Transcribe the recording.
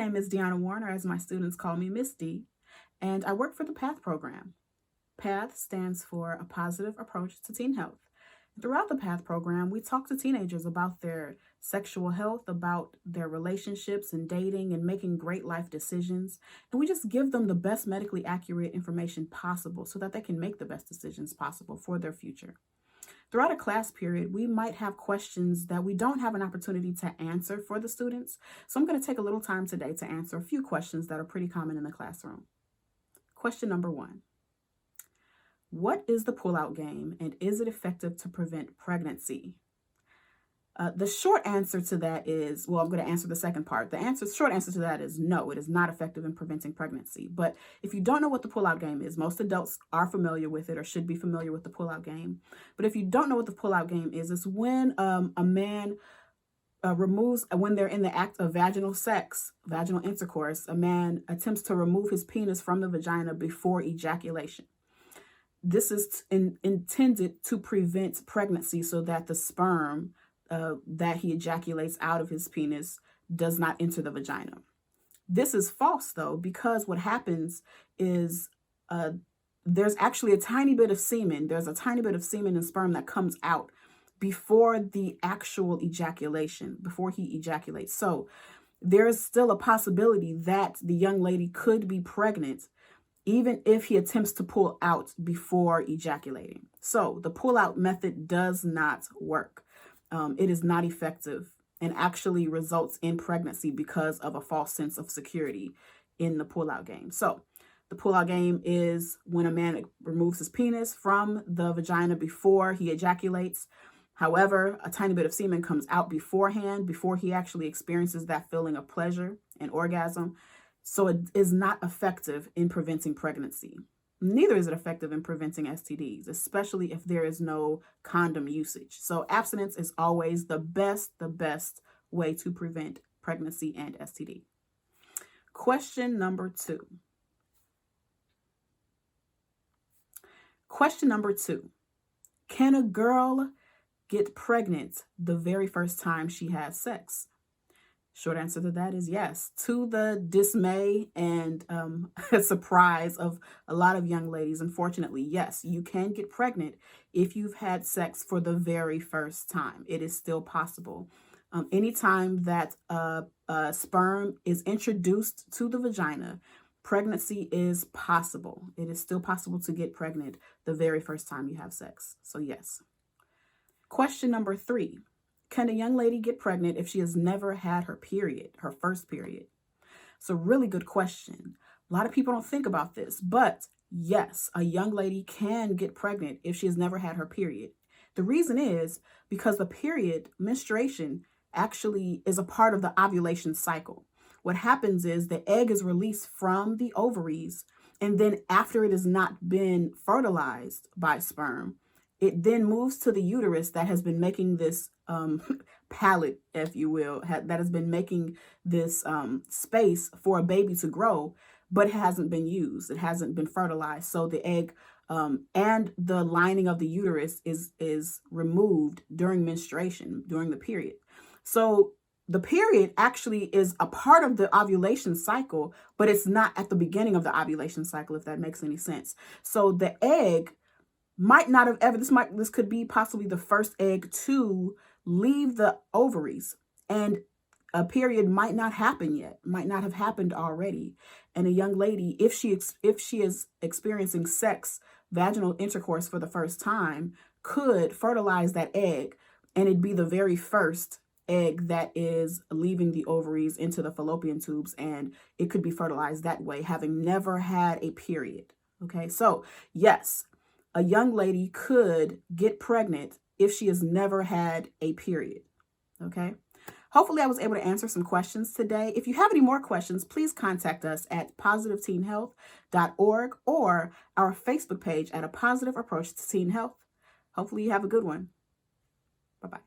name is Dionna Warren, or as my students call me, Miss D, and I work for the PATH program. PATH stands for a Positive Approach to Teen Health. Throughout the PATH program, we talk to teenagers about their sexual health, about their relationships and dating and making great life decisions. And we just give them the best medically accurate information possible so that they can make the best decisions possible for their future. Throughout a class period, we might have questions that we don't have an opportunity to answer for the students. So I'm going to take a little time today to answer a few questions that are pretty common in the classroom. Question number 1. What is the pullout game, and is it effective to prevent pregnancy? The short answer to that is, well, I'm going to answer the second part. The short answer to that is no, it is not effective in preventing pregnancy. But if you don't know what the pullout game is, most adults are familiar with it or should be familiar with the pullout game. But if you don't know what the pullout game is, it's when a man when they're in the act of vaginal sex, vaginal intercourse, a man attempts to remove his penis from the vagina before ejaculation. This is intended to prevent pregnancy so that the sperm that he ejaculates out of his penis does not enter the vagina. This is false, though, because what happens is there's actually a tiny bit of semen. There's a tiny bit of semen and sperm that comes out before the actual ejaculation, before he ejaculates. So there's still a possibility that the young lady could be pregnant even if he attempts to pull out before ejaculating. So the pull-out method does not work. It is not effective and actually results in pregnancy because of a false sense of security in the pull-out game. So the pull-out game is when a man removes his penis from the vagina before he ejaculates. However, a tiny bit of semen comes out beforehand, before he actually experiences that feeling of pleasure and orgasm. So it is not effective in preventing pregnancy. Neither is it effective in preventing STDs, especially if there is no condom usage. So abstinence is always the best way to prevent pregnancy and STD. Question number 2. Question number 2. Can a girl get pregnant the very first time she has sex? Short answer to that is yes. To the dismay and surprise of a lot of young ladies, unfortunately, yes, you can get pregnant if you've had sex for the very first time. It is still possible. Anytime that sperm is introduced to the vagina, pregnancy is possible. It is still possible to get pregnant the very first time you have sex. So yes. Question number 3. Can a young lady get pregnant if she has never had her period, her first period? It's a really good question. A lot of people don't think about this, but yes, a young lady can get pregnant if she has never had her period. The reason is because the period, menstruation, actually is a part of the ovulation cycle. What happens is the egg is released from the ovaries, and then after it has not been fertilized by sperm, it then moves to the uterus that has been making this pallet, if you will, that has been making this space for a baby to grow, but it hasn't been used. It hasn't been fertilized. So the egg and the lining of the uterus is removed during menstruation, during the period. So the period actually is a part of the ovulation cycle, but it's not at the beginning of the ovulation cycle, if that makes any sense. So the egg might not have ever, this could be possibly the first egg to leave the ovaries, and a period might not happen yet, might not have happened already. And a young lady, if she is experiencing sex, vaginal intercourse for the first time, could fertilize that egg, and it'd be the very first egg that is leaving the ovaries into the fallopian tubes, and it could be fertilized that way, having never had a period. Okay, so yes, a young lady could get pregnant if she has never had a period. Okay. Hopefully I was able to answer some questions today. If you have any more questions, please contact us at positiveteenhealth.org or our Facebook page at A Positive Approach to Teen Health. Hopefully you have a good one. Bye-bye.